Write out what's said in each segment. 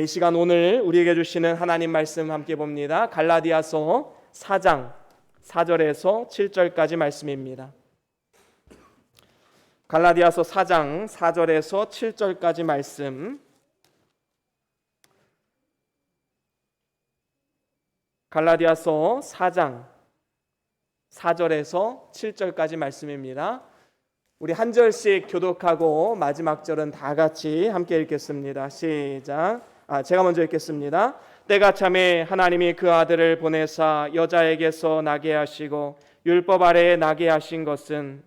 이 시간 오늘 우리에게 주시는 하나님 말씀 함께 봅니다. 갈라디아서 4장 4절에서 7절까지 말씀입니다. 갈라디아서 4장 4절에서 7절까지 말씀. 갈라디아서 4장 4절에서 7절까지 말씀입니다. 우리 한 절씩 교독하고 마지막 절은 다 같이 함께 읽겠습니다. 시작. 제가 먼저 읽겠습니다. 때가 참에 하나님이 그 아들을 보내사 여자에게서 나게 하시고 율법 아래에 나게 하신 것은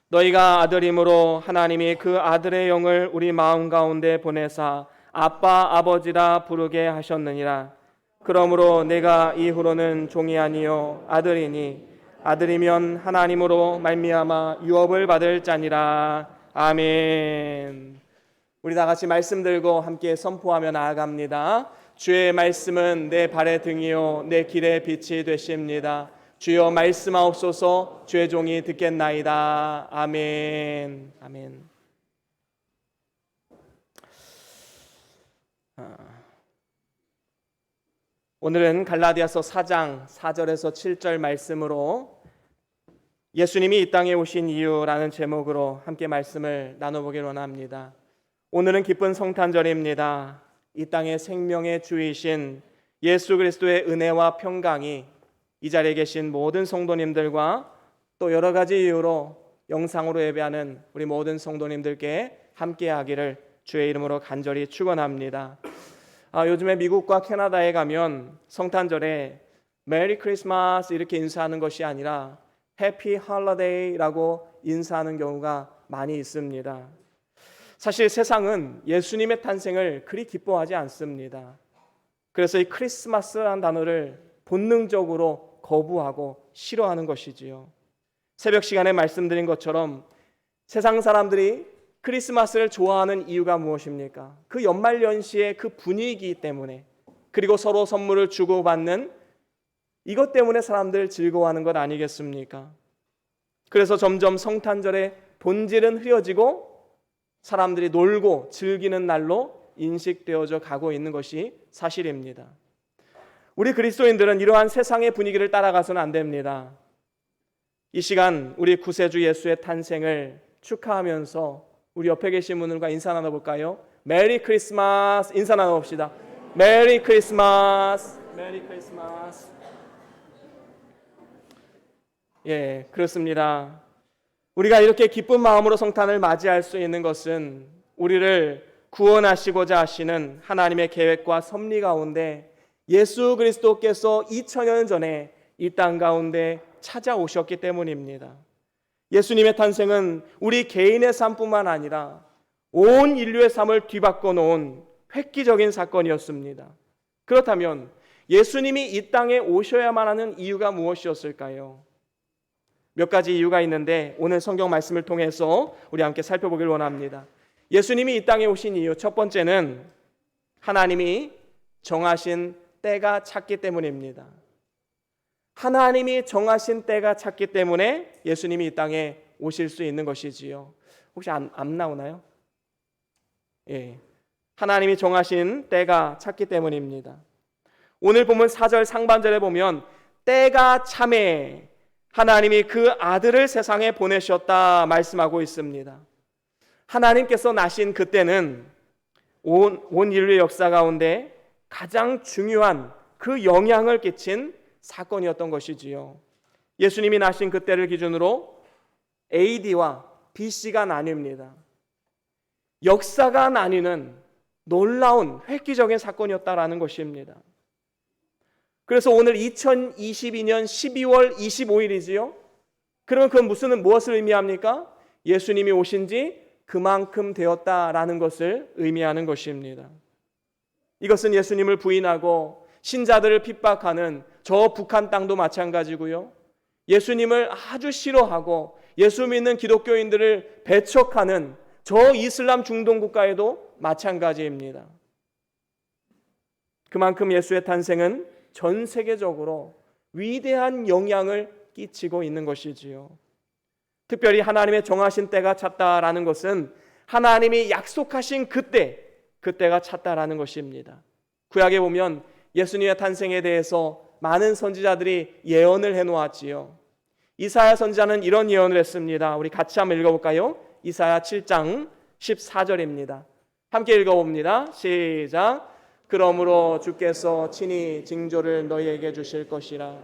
너희가 아들임으로 하나님이 그 아들의 영을 우리 마음 가운데 보내사 아빠 아버지라 부르게 하셨느니라. 그러므로 내가 이후로는 종이 아니요 아들이니 아들이면 하나님으로 말미암아 유업을 받을 자니라. 아멘. 우리 다 같이 말씀 들고 함께 선포하며 나아갑니다. 주의 말씀은 내 발의 등이요 내 길의 빛이 되십니다. 주여 말씀하옵소서. 주의 종이 듣겠나이다. 아멘. 아멘. 오늘은 갈라디아서 4장 4절에서 7절 말씀으로 예수님이 이 땅에 오신 이유라는 제목으로 함께 말씀을 나눠보길 원합니다. 오늘은 기쁜 성탄절입니다. 이 땅의 생명의 주이신 예수 그리스도의 은혜와 평강이 이 자리에 계신 모든 성도님들과 또 여러 가지 이유로 영상으로 예배하는 우리 모든 성도님들께 함께하기를 주의 이름으로 간절히 축원합니다. 요즘에 미국과 캐나다에 가면 성탄절에 메리 크리스마스 이렇게 인사하는 것이 아니라 해피 홀리데이라고 인사하는 경우가 많이 있습니다. 사실 세상은 예수님의 탄생을 그리 기뻐하지 않습니다. 그래서 이 크리스마스라는 단어를 본능적으로 거부하고 싫어하는 것이지요. 새벽 시간에 말씀드린 것처럼 세상 사람들이 크리스마스를 좋아하는 이유가 무엇입니까? 그 연말연시의 그 분위기 때문에, 그리고 서로 선물을 주고받는 이것 때문에 사람들 즐거워하는 것 아니겠습니까? 그래서 점점 성탄절의 본질은 흐려지고 사람들이 놀고 즐기는 날로 인식되어져 가고 있는 것이 사실입니다. 우리 그리스도인들은 이러한 세상의 분위기를 따라가서는 안 됩니다. 이 시간 우리 구세주 예수의 탄생을 축하하면서 우리 옆에 계신 분들과 인사 나눠볼까요? 메리 크리스마스 인사 나눠봅시다. 메리 크리스마스. 메리 크리스마스. 예, 그렇습니다. 우리가 이렇게 기쁜 마음으로 성탄을 맞이할 수 있는 것은 우리를 구원하시고자 하시는 하나님의 계획과 섭리 가운데 예수 그리스도께서 2000년 전에 이 땅 가운데 찾아오셨기 때문입니다. 예수님의 탄생은 우리 개인의 삶뿐만 아니라 온 인류의 삶을 뒤바꿔 놓은 획기적인 사건이었습니다. 그렇다면 예수님이 이 땅에 오셔야만 하는 이유가 무엇이었을까요? 몇 가지 이유가 있는데 오늘 성경 말씀을 통해서 우리 함께 살펴보길 원합니다. 예수님이 이 땅에 오신 이유, 첫 번째는 하나님이 정하신 때가 찼기 때문입니다. 하나님이 정하신 때가 찼기 때문에 예수님이 이 땅에 오실 수 있는 것이지요. 혹시 안 나오나요? 예, 하나님이 정하신 때가 찼기 때문입니다. 오늘 본문 4절 상반절에 보면 때가 참에 하나님이 그 아들을 세상에 보내셨다 말씀하고 있습니다. 하나님께서 나신 그때는 온 인류의 역사 가운데 가장 중요한 그 영향을 끼친 사건이었던 것이지요. 예수님이 나신 그때를 기준으로 AD와 BC가 나뉩니다. 역사가 나뉘는 놀라운 획기적인 사건이었다라는 것입니다. 그래서 오늘 2022년 12월 25일이지요. 그러면 그건 무엇을 의미합니까? 예수님이 오신 지 그만큼 되었다라는 것을 의미하는 것입니다. 이것은 예수님을 부인하고 신자들을 핍박하는 저 북한 땅도 마찬가지고요. 예수님을 아주 싫어하고 예수 믿는 기독교인들을 배척하는 저 이슬람 중동 국가에도 마찬가지입니다. 그만큼 예수의 탄생은 전 세계적으로 위대한 영향을 끼치고 있는 것이지요. 특별히 하나님의 정하신 때가 찼다라는 것은 하나님이 약속하신 그때가 찼다라는 것입니다. 구약에 보면 예수님의 탄생에 대해서 많은 선지자들이 예언을 해놓았지요. 이사야 선지자는 이런 예언을 했습니다. 우리 같이 한번 읽어볼까요? 이사야 7장 14절입니다. 함께 읽어봅니다. 시작. 그러므로 주께서 친히 징조를 너희에게 주실 것이라.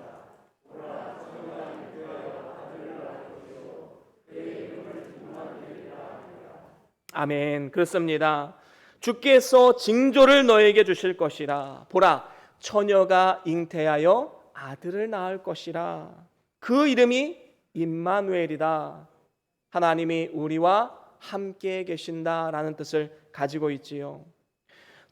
아멘. 그렇습니다. 주께서 징조를 너에게 주실 것이라. 보라, 처녀가 잉태하여 아들을 낳을 것이라. 그 이름이 임마누엘이다. 하나님이 우리와 함께 계신다라는 뜻을 가지고 있지요.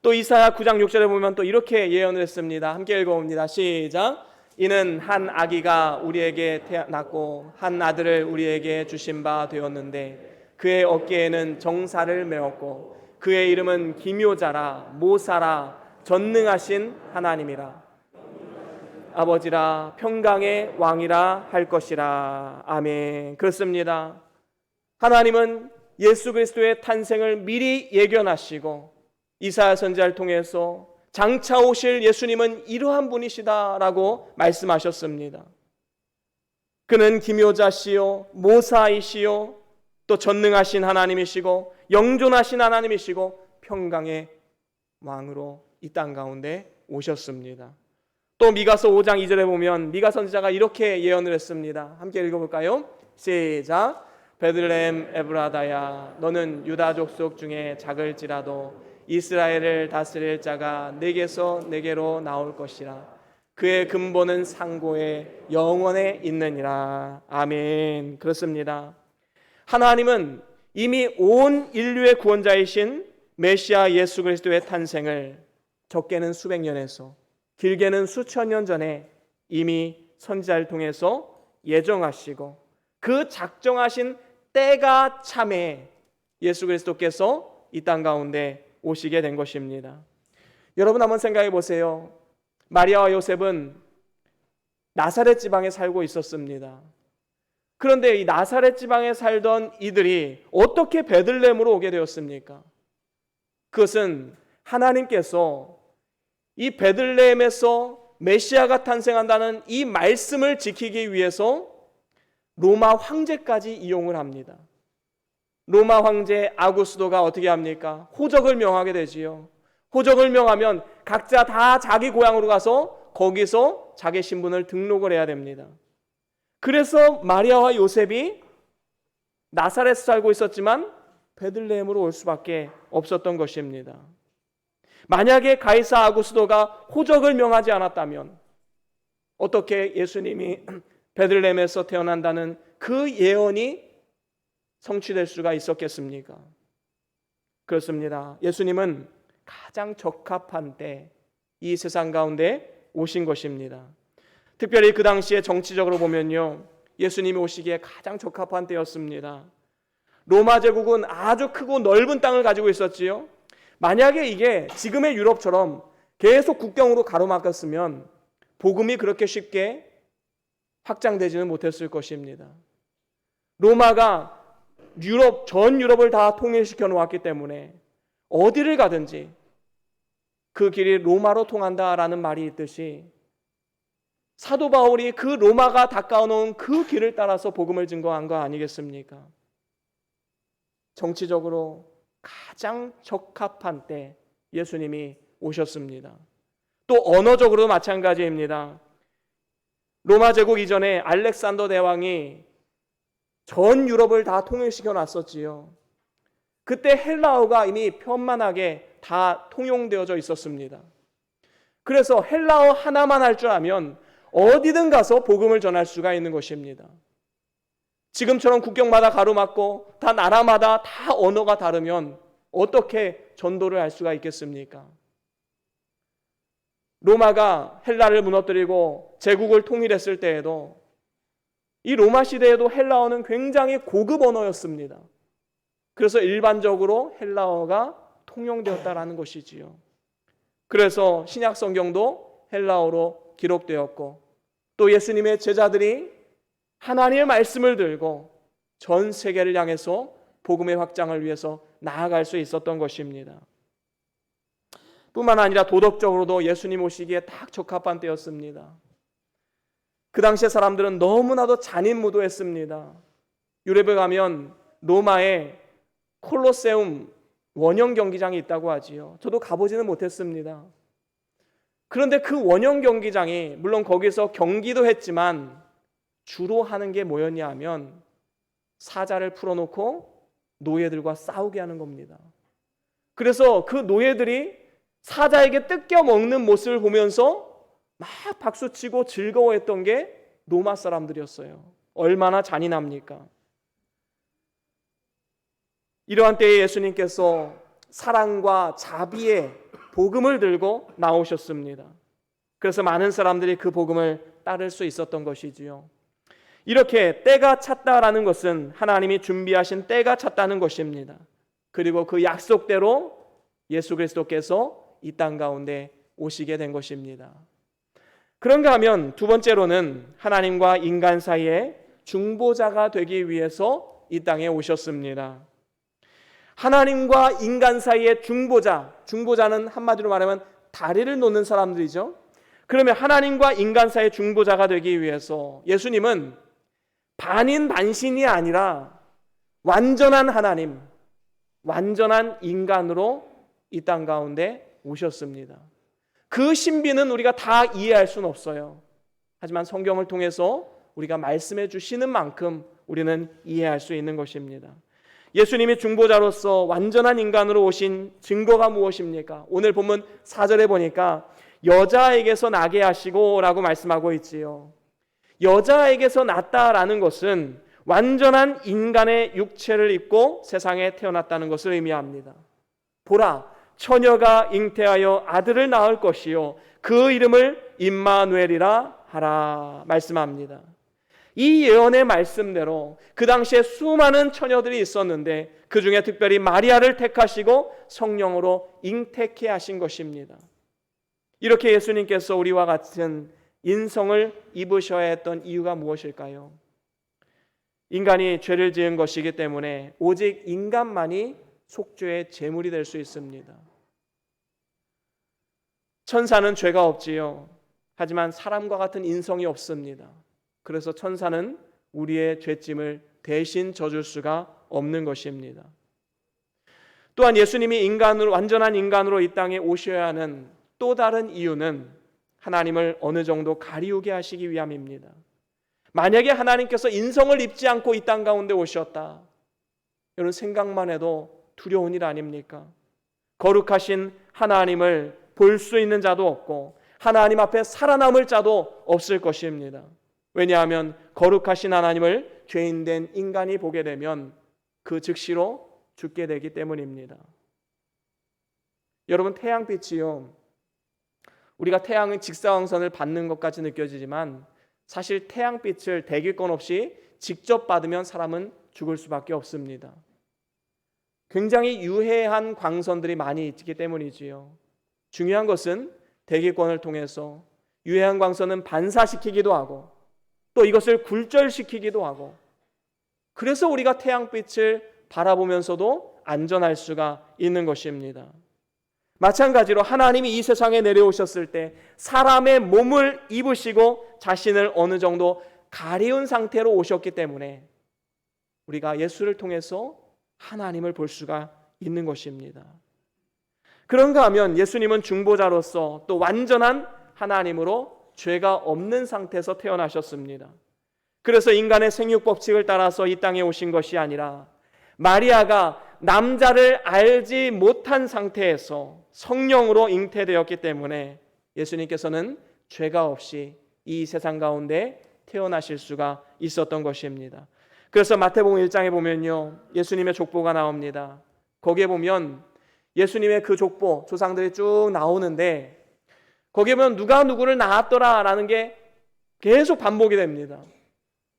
또 이사야 9장 6절에 보면 또 이렇게 예언을 했습니다. 함께 읽어봅니다. 시작. 이는 한 아기가 우리에게 태어났고 한 아들을 우리에게 주신 바 되었는데 그의 어깨에는 정사를 메었고 그의 이름은 기묘자라 모사라 전능하신 하나님이라 아버지라 평강의 왕이라 할 것이라. 아멘. 그렇습니다. 하나님은 예수 그리스도의 탄생을 미리 예견하시고 이사야 선지자를 통해서 장차 오실 예수님은 이러한 분이시다라고 말씀하셨습니다. 그는 기묘자시요 모사이시요 또 전능하신 하나님이시고 영존하신 하나님이시고 평강의 왕으로 이 땅 가운데 오셨습니다. 또 미가서 5장 2절에 보면 미가 선지자가 이렇게 예언을 했습니다. 함께 읽어볼까요? 시작. 베들레헴 에브라다야 너는 유다 족속 중에 작을지라도 이스라엘을 다스릴 자가 내게서 내게로 나올 것이라. 그의 근본은 상고에 영원에 있느니라. 아멘. 그렇습니다. 하나님은 이미 온 인류의 구원자이신 메시아 예수 그리스도의 탄생을 적게는 수백 년에서 길게는 수천 년 전에 이미 선지자를 통해서 예정하시고 그 작정하신 때가 참에 예수 그리스도께서 이 땅 가운데 오시게 된 것입니다. 여러분 한번 생각해 보세요. 마리아와 요셉은 나사렛 지방에 살고 있었습니다. 그런데 이 나사렛 지방에 살던 이들이 어떻게 베들레헴으로 오게 되었습니까? 그것은 하나님께서 이 베들레헴에서 메시아가 탄생한다는 이 말씀을 지키기 위해서 로마 황제까지 이용을 합니다. 로마 황제 아구스도가 어떻게 합니까? 호적을 명하게 되지요. 호적을 명하면 각자 다 자기 고향으로 가서 거기서 자기 신분을 등록을 해야 됩니다. 그래서 마리아와 요셉이 나사렛에 살고 있었지만 베들레헴으로 올 수밖에 없었던 것입니다. 만약에 가이사 아구스도가 호적을 명하지 않았다면 어떻게 예수님이 베들레헴에서 태어난다는 그 예언이 성취될 수가 있었겠습니까? 그렇습니다. 예수님은 가장 적합한 때 이 세상 가운데 오신 것입니다. 특별히 그 당시에 정치적으로 보면요, 예수님이 오시기에 가장 적합한 때였습니다. 로마 제국은 아주 크고 넓은 땅을 가지고 있었지요. 만약에 이게 지금의 유럽처럼 계속 국경으로 가로막혔으면 복음이 그렇게 쉽게 확장되지는 못했을 것입니다. 로마가 전 유럽을 다 통일시켜 놓았기 때문에 어디를 가든지 그 길이 로마로 통한다라는 말이 있듯이 사도 바울이 그 로마가 닦아 놓은 그 길을 따라서 복음을 증거한 거 아니겠습니까? 정치적으로 가장 적합한 때 예수님이 오셨습니다. 또 언어적으로도 마찬가지입니다. 로마 제국 이전에 알렉산더 대왕이 전 유럽을 다 통일시켜 놨었지요. 그때 헬라어가 이미 편만하게 다 통용되어져 있었습니다. 그래서 헬라어 하나만 할 줄 알면 어디든 가서 복음을 전할 수가 있는 것입니다. 지금처럼 국경마다 가로막고 다 나라마다 다 언어가 다르면 어떻게 전도를 할 수가 있겠습니까? 로마가 헬라를 무너뜨리고 제국을 통일했을 때에도 이 로마 시대에도 헬라어는 굉장히 고급 언어였습니다. 그래서 일반적으로 헬라어가 통용되었다라는 것이지요. 그래서 신약 성경도 헬라어로 기록되었고 또 예수님의 제자들이 하나님의 말씀을 들고 전 세계를 향해서 복음의 확장을 위해서 나아갈 수 있었던 것입니다. 뿐만 아니라 도덕적으로도 예수님 오시기에 딱 적합한 때였습니다. 그 당시에 사람들은 너무나도 잔인무도했습니다. 유럽에 가면 로마에 콜로세움 원형 경기장이 있다고 하지요. 저도 가보지는 못했습니다. 그런데 그 원형 경기장이 물론 거기서 경기도 했지만 주로 하는 게 뭐였냐 하면 사자를 풀어놓고 노예들과 싸우게 하는 겁니다. 그래서 그 노예들이 사자에게 뜯겨 먹는 모습을 보면서 막 박수치고 즐거워했던 게 로마 사람들이었어요. 얼마나 잔인합니까? 이러한 때에 예수님께서 사랑과 자비의 복음을 들고 나오셨습니다. 그래서 많은 사람들이 그 복음을 따를 수 있었던 것이지요. 이렇게 때가 찼다라는 것은 하나님이 준비하신 때가 찼다는 것입니다. 그리고 그 약속대로 예수 그리스도께서 이 땅 가운데 오시게 된 것입니다. 그런가 하면 두 번째로는 하나님과 인간 사이에 중보자가 되기 위해서 이 땅에 오셨습니다. 하나님과 인간 사이의 중보자는 한마디로 말하면 다리를 놓는 사람들이죠. 그러면 하나님과 인간 사이의 중보자가 되기 위해서 예수님은 반인 반신이 아니라 완전한 하나님, 완전한 인간으로 이 땅 가운데 오셨습니다. 그 신비는 우리가 다 이해할 수는 없어요. 하지만 성경을 통해서 우리가 말씀해 주시는 만큼 우리는 이해할 수 있는 것입니다. 예수님이 중보자로서 완전한 인간으로 오신 증거가 무엇입니까? 오늘 본문 4절에 보니까 여자에게서 나게 하시고 라고 말씀하고 있지요. 여자에게서 났다라는 것은 완전한 인간의 육체를 입고 세상에 태어났다는 것을 의미합니다. 보라, 처녀가 잉태하여 아들을 낳을 것이요 그 이름을 임마누엘이라 하라 말씀합니다. 이 예언의 말씀대로 그 당시에 수많은 처녀들이 있었는데 그 중에 특별히 마리아를 택하시고 성령으로 잉태케 하신 것입니다. 이렇게 예수님께서 우리와 같은 인성을 입으셔야 했던 이유가 무엇일까요? 인간이 죄를 지은 것이기 때문에 오직 인간만이 속죄의 제물이 될 수 있습니다. 천사는 죄가 없지요. 하지만 사람과 같은 인성이 없습니다. 그래서 천사는 우리의 죄짐을 대신 져줄 수가 없는 것입니다. 또한 예수님이 완전한 인간으로 이 땅에 오셔야 하는 또 다른 이유는 하나님을 어느 정도 가리우게 하시기 위함입니다. 만약에 하나님께서 인성을 입지 않고 이 땅 가운데 오셨다. 여러분 생각만 해도 두려운 일 아닙니까? 거룩하신 하나님을 볼 수 있는 자도 없고 하나님 앞에 살아남을 자도 없을 것입니다. 왜냐하면 거룩하신 하나님을 죄인된 인간이 보게 되면 그 즉시로 죽게 되기 때문입니다. 여러분 태양빛이요, 우리가 태양의 직사광선을 받는 것까지 느껴지지만 사실 태양빛을 대기권 없이 직접 받으면 사람은 죽을 수밖에 없습니다. 굉장히 유해한 광선들이 많이 있기 때문이지요. 중요한 것은 대기권을 통해서 유해한 광선은 반사시키기도 하고 또 이것을 굴절시키기도 하고, 그래서 우리가 태양빛을 바라보면서도 안전할 수가 있는 것입니다. 마찬가지로 하나님이 이 세상에 내려오셨을 때 사람의 몸을 입으시고 자신을 어느 정도 가리운 상태로 오셨기 때문에 우리가 예수를 통해서 하나님을 볼 수가 있는 것입니다. 그런가 하면 예수님은 중보자로서 또 완전한 하나님으로 죄가 없는 상태에서 태어나셨습니다. 그래서 인간의 생육 법칙을 따라서 이 땅에 오신 것이 아니라 마리아가 남자를 알지 못한 상태에서 성령으로 잉태되었기 때문에 예수님께서는 죄가 없이 이 세상 가운데 태어나실 수가 있었던 것입니다. 그래서 마태복음 1장에 보면요, 예수님의 족보가 나옵니다. 거기에 보면 예수님의 그 족보, 조상들이 쭉 나오는데 거기에 보면 누가 누구를 낳았더라라는 게 계속 반복이 됩니다.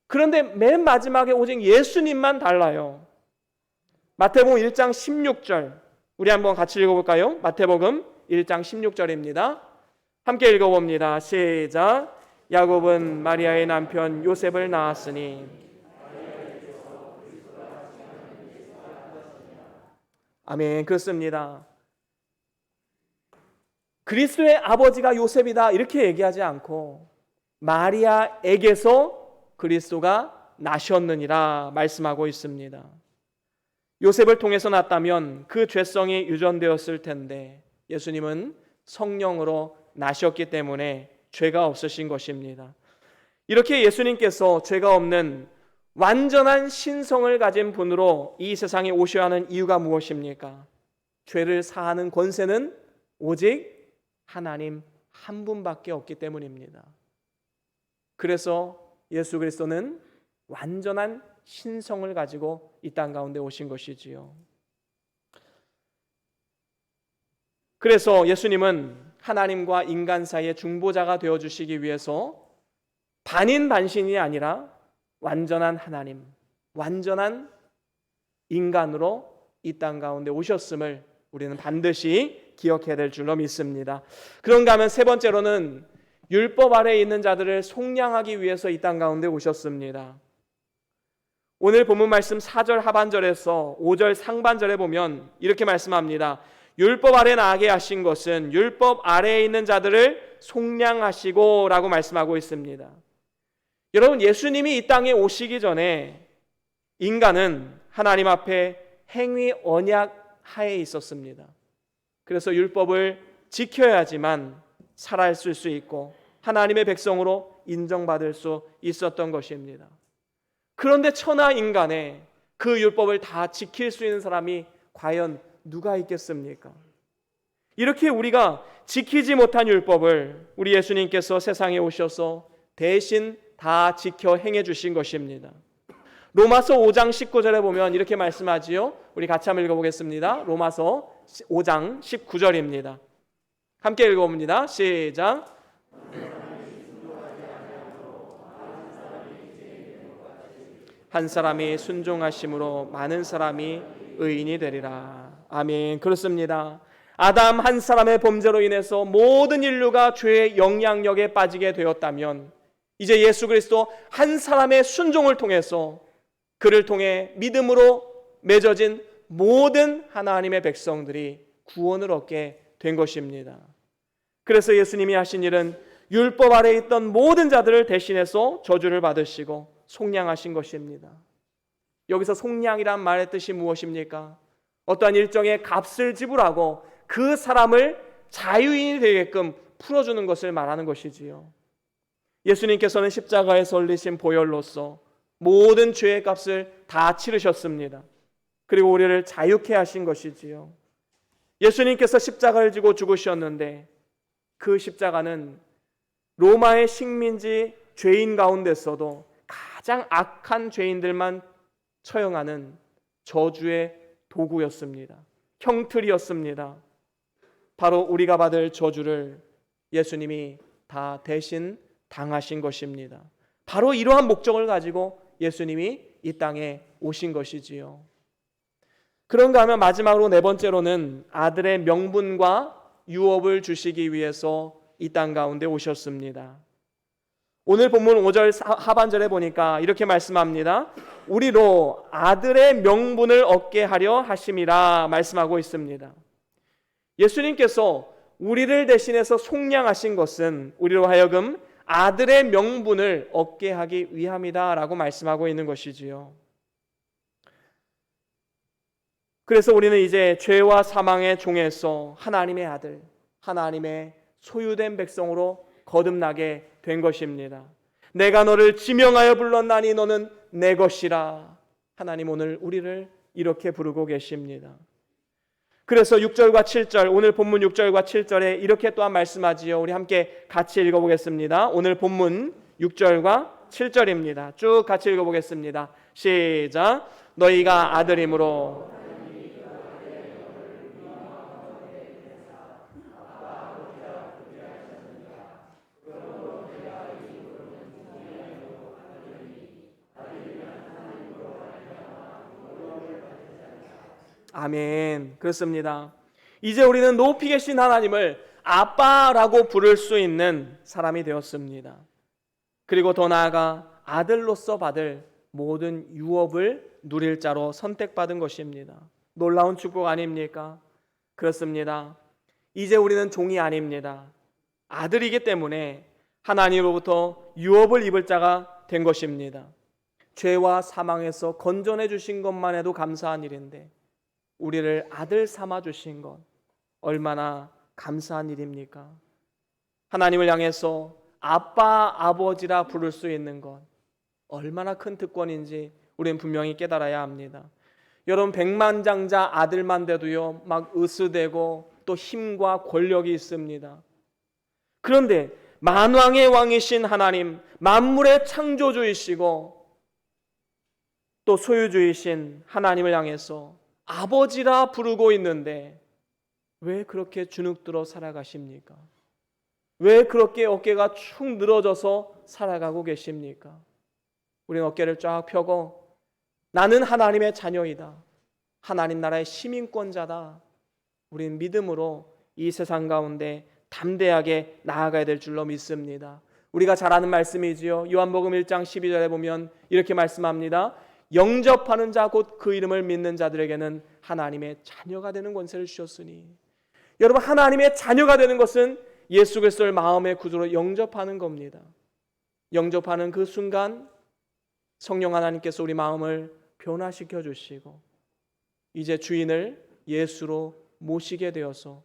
그런데 맨 마지막에 오직 예수님만 달라요. 마태복음 1장 16절, 우리 한번 같이 읽어볼까요? 마태복음 1장 16절입니다. 함께 읽어봅니다. 시작. 야곱은 마리아의 남편 요셉을 낳았으니 아멘. 그렇습니다. 그리스도의 아버지가 요셉이다 이렇게 얘기하지 않고 마리아에게서 그리스도가 나셨느니라 말씀하고 있습니다. 요셉을 통해서 났다면 그 죄성이 유전되었을 텐데 예수님은 성령으로 나셨기 때문에 죄가 없으신 것입니다. 이렇게 예수님께서 죄가 없는 완전한 신성을 가진 분으로 이 세상에 오셔야 하는 이유가 무엇입니까? 죄를 사하는 권세는 오직 하나님 한 분밖에 없기 때문입니다. 그래서 예수 그리스도는 완전한 신성을 가지고 이 땅 가운데 오신 것이지요. 그래서 예수님은 하나님과 인간 사이의 중보자가 되어주시기 위해서 반인반신이 아니라 완전한 하나님, 완전한 인간으로 이 땅 가운데 오셨음을 우리는 반드시 기억해야 될 줄로 믿습니다. 그런가 하면 세 번째로는 율법 아래에 있는 자들을 속량하기 위해서 이 땅 가운데 오셨습니다. 오늘 본문 말씀 4절 하반절에서 5절 상반절에 보면 이렇게 말씀합니다. 율법 아래 나가게 하신 것은 율법 아래에 있는 자들을 속량하시고 라고 말씀하고 있습니다. 여러분, 예수님이 이 땅에 오시기 전에 인간은 하나님 앞에 행위 언약 하에 있었습니다. 그래서 율법을 지켜야지만 살아갈 수 있고 하나님의 백성으로 인정받을 수 있었던 것입니다. 그런데 천하 인간에 그 율법을 다 지킬 수 있는 사람이 과연 누가 있겠습니까? 이렇게 우리가 지키지 못한 율법을 우리 예수님께서 세상에 오셔서 대신 다 지켜 행해 주신 것입니다. 로마서 5장 19절에 보면 이렇게 말씀하지요. 우리 같이 한번 읽어보겠습니다. 로마서 5장 19절입니다. 함께 읽어봅니다. 시작. 한 사람이 순종하심으로 많은 사람이 의인이 되리라. 아멘. 그렇습니다. 아담 한 사람의 범죄로 인해서 모든 인류가 죄의 영향력에 빠지게 되었다면 이제 예수 그리스도 한 사람의 순종을 통해서 그를 통해 믿음으로 맺어진 모든 하나님의 백성들이 구원을 얻게 된 것입니다. 그래서 예수님이 하신 일은 율법 아래에 있던 모든 자들을 대신해서 저주를 받으시고 속량하신 것입니다. 여기서 속량이란 말의 뜻이 무엇입니까? 어떠한 일정의 값을 지불하고 그 사람을 자유인이 되게끔 풀어주는 것을 말하는 것이지요. 예수님께서는 십자가에 설리신 보혈로서 모든 죄의 값을 다 치르셨습니다. 그리고 우리를 자유케 하신 것이지요. 예수님께서 십자가를 지고 죽으셨는데 그 십자가는 로마의 식민지 죄인 가운데서도 가장 악한 죄인들만 처형하는 저주의 도구였습니다. 형틀이었습니다. 바로 우리가 받을 저주를 예수님이 다 대신 당하신 것입니다. 바로 이러한 목적을 가지고 예수님이 이 땅에 오신 것이지요. 그런가 하면 마지막으로 네 번째로는 아들의 명분과 유업을 주시기 위해서 이 땅 가운데 오셨습니다. 오늘 본문 5절 하반절에 보니까 이렇게 말씀합니다. 우리로 아들의 명분을 얻게 하려 하심이라 말씀하고 있습니다. 예수님께서 우리를 대신해서 속량하신 것은 우리로 하여금 아들의 명분을 얻게 하기 위함이다 라고 말씀하고 있는 것이지요. 그래서 우리는 이제 죄와 사망의 종에서 하나님의 아들, 하나님의 소유된 백성으로 거듭나게 된 것입니다. 내가 너를 지명하여 불렀나니 너는 내 것이라. 하나님 오늘 우리를 이렇게 부르고 계십니다. 그래서 6절과 7절, 오늘 본문 6절과 7절에 이렇게 또한 말씀하지요. 우리 함께 같이 읽어보겠습니다. 오늘 본문 6절과 7절입니다. 쭉 같이 읽어보겠습니다. 시작. 너희가 아들이므로 아멘. 그렇습니다. 이제 우리는 높이 계신 하나님을 아빠라고 부를 수 있는 사람이 되었습니다. 그리고 더 나아가 아들로서 받을 모든 유업을 누릴 자로 선택받은 것입니다. 놀라운 축복 아닙니까? 그렇습니다. 이제 우리는 종이 아닙니다. 아들이기 때문에 하나님으로부터 유업을 입을 자가 된 것입니다. 죄와 사망에서 건져내 주신 것만 해도 감사한 일인데 우리를 아들 삼아 주신 것 얼마나 감사한 일입니까? 하나님을 향해서 아빠, 아버지라 부를 수 있는 것 얼마나 큰 특권인지 우리는 분명히 깨달아야 합니다. 여러분, 백만장자 아들만 돼도요 막 으스대고 또 힘과 권력이 있습니다. 그런데 만왕의 왕이신 하나님, 만물의 창조주이시고 또 소유주이신 하나님을 향해서 아버지라 부르고 있는데 왜 그렇게 주눅들어 살아가십니까? 왜 그렇게 어깨가 축 늘어져서 살아가고 계십니까? 우리는 어깨를 쫙 펴고 나는 하나님의 자녀이다, 하나님 나라의 시민권자다, 우리는 믿음으로 이 세상 가운데 담대하게 나아가야 될 줄로 믿습니다. 우리가 잘 아는 말씀이지요. 요한복음 1장 12절에 보면 이렇게 말씀합니다. 영접하는 자 곧 그 이름을 믿는 자들에게는 하나님의 자녀가 되는 권세를 주셨으니. 여러분, 하나님의 자녀가 되는 것은 예수 그리스도를 마음의 구주로 영접하는 겁니다. 영접하는 그 순간 성령 하나님께서 우리 마음을 변화시켜 주시고 이제 주인을 예수로 모시게 되어서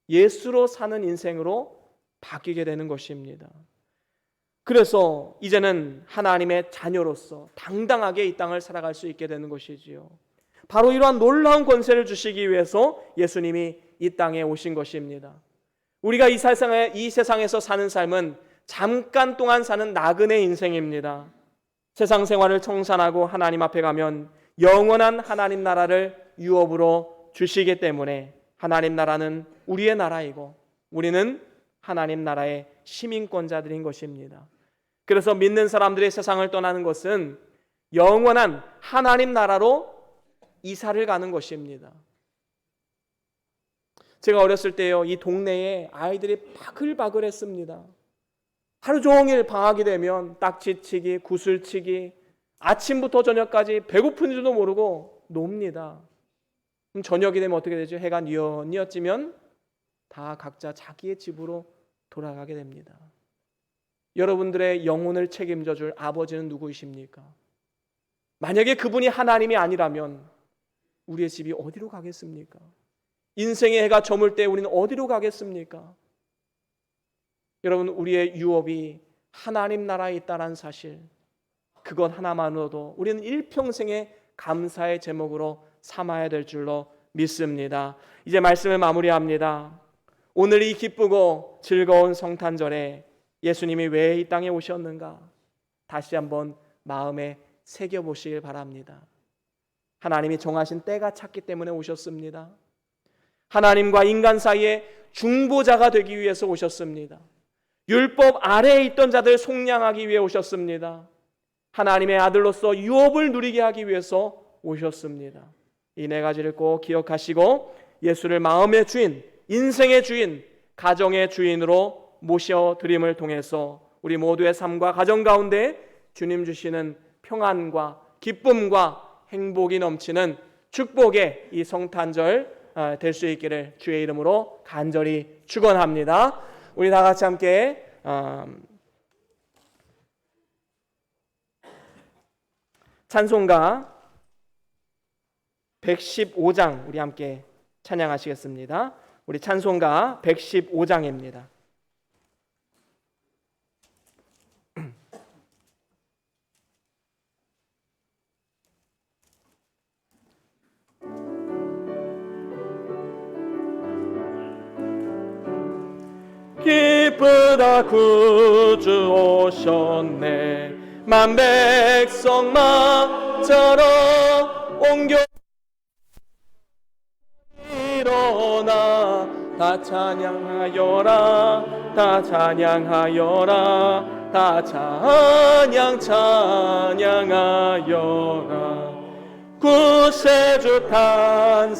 예수로 사는 인생으로 바뀌게 되는 것입니다. 그래서 이제는 하나님의 자녀로서 당당하게 이 땅을 살아갈 수 있게 되는 것이지요. 바로 이러한 놀라운 권세를 주시기 위해서 예수님이 이 땅에 오신 것입니다. 우리가 이 세상에서 사는 삶은 잠깐 동안 사는 나그네 인생입니다. 세상 생활을 청산하고 하나님 앞에 가면 영원한 하나님 나라를 유업으로 주시기 때문에 하나님 나라는 우리의 나라이고 우리는 하나님 나라의 시민권자들인 것입니다. 그래서 믿는 사람들이 세상을 떠나는 것은 영원한 하나님 나라로 이사를 가는 것입니다. 제가 어렸을 때요, 이 동네에 아이들이 바글바글했습니다. 하루 종일 방학이 되면 딱지치기, 구슬치기, 아침부터 저녁까지 배고픈 줄도 모르고 놉니다. 그럼 저녁이 되면 어떻게 되죠? 해가 뉘엿뉘엿 지면 다 각자 자기의 집으로 돌아가게 됩니다. 여러분들의 영혼을 책임져 줄 아버지는 누구이십니까? 만약에 그분이 하나님이 아니라면 우리의 집이 어디로 가겠습니까? 인생의 해가 저물 때 우리는 어디로 가겠습니까? 여러분, 우리의 유업이 하나님 나라에 있다는 사실, 그것 하나만으로도 우리는 일평생의 감사의 제목으로 삼아야 될 줄로 믿습니다. 이제 말씀을 마무리합니다. 오늘 이 기쁘고 즐거운 성탄절에 예수님이 왜 이 땅에 오셨는가? 다시 한번 마음에 새겨보시길 바랍니다. 하나님이 정하신 때가 찼기 때문에 오셨습니다. 하나님과 인간 사이에 중보자가 되기 위해서 오셨습니다. 율법 아래에 있던 자들 속량하기 위해 오셨습니다. 하나님의 아들로서 유업을 누리게 하기 위해서 오셨습니다. 이 네 가지를 꼭 기억하시고 예수를 마음의 주인, 인생의 주인, 가정의 주인으로 모셔드림을 통해서 우리 모두의 삶과 가정 가운데 주님 주시는 평안과 기쁨과 행복이 넘치는 축복의 이 성탄절 될 수 있기를 주의 이름으로 간절히 축원합니다. 우리 다 같이 함께 찬송가 115장 우리 함께 찬양하시겠습니다. 우리 찬송가 115장입니다. 기쁘다 구주 오셨네, 만 백성 마처럼 옮겨 일어나 다 찬양하여라, 다 찬양하여라, 다 찬양하여라. 구세주 탄생했으니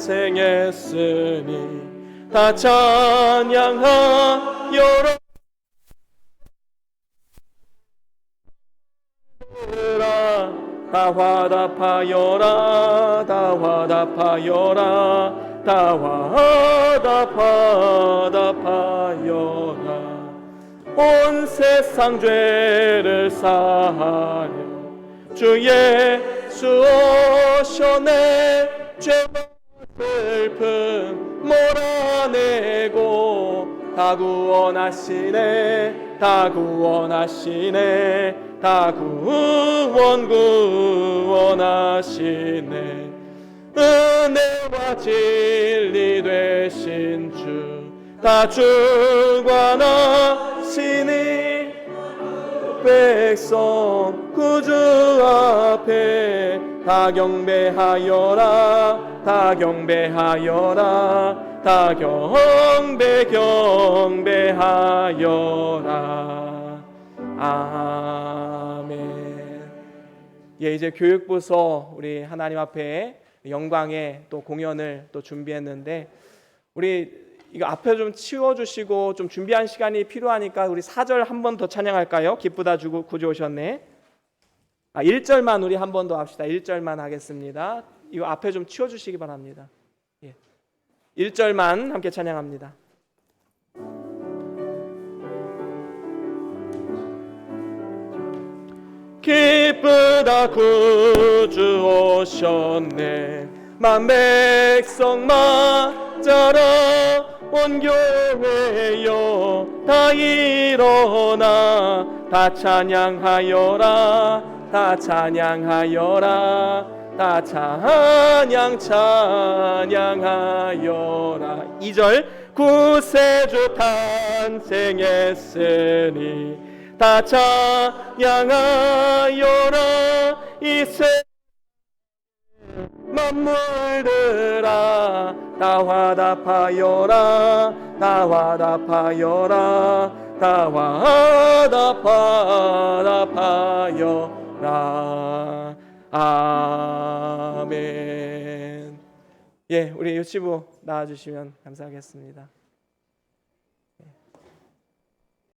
다 찬양하여라. 다 화답하여라 다 화답하여라 다 화답하여라 온 세상 죄를 사하려 주 예수 오셨네 죄와 슬픔 몰아내고 다 구원하시네 다 구원하시네 다 구원하시네 은혜와 진리 되신 주 다 주관하시니 백성 구주 앞에 다 경배하여라 다 경배하여라 다 경배하여라 아멘. 예, 이제 교육부서 우리 하나님 앞에 영광의 또 공연을 또 준비했는데 우리 이거 앞에 좀 치워주시고 좀 준비한 시간이 필요하니까 우리 4절 한 번 더 찬양할까요? 기쁘다 주고 구주 오셨네. 1절만 우리 한 번 더 합시다. 1절만 하겠습니다. 이거 앞에 좀 치워주시기 바랍니다. 예. 1절만 함께 찬양합니다. 기쁘다 구주 오셨네 만 백성 맞아라 온 교회여 다 일어나 다 찬양하여라 다 찬양하여라 다 찬양하여라 2절 구세주 탄생했으니 다 찬양하여라 이 세상 만물들아 다 화답하여라 다 화답하여라 다 화답하여라 아멘. 예, 우리 유치부 나와주시면 감사하겠습니다.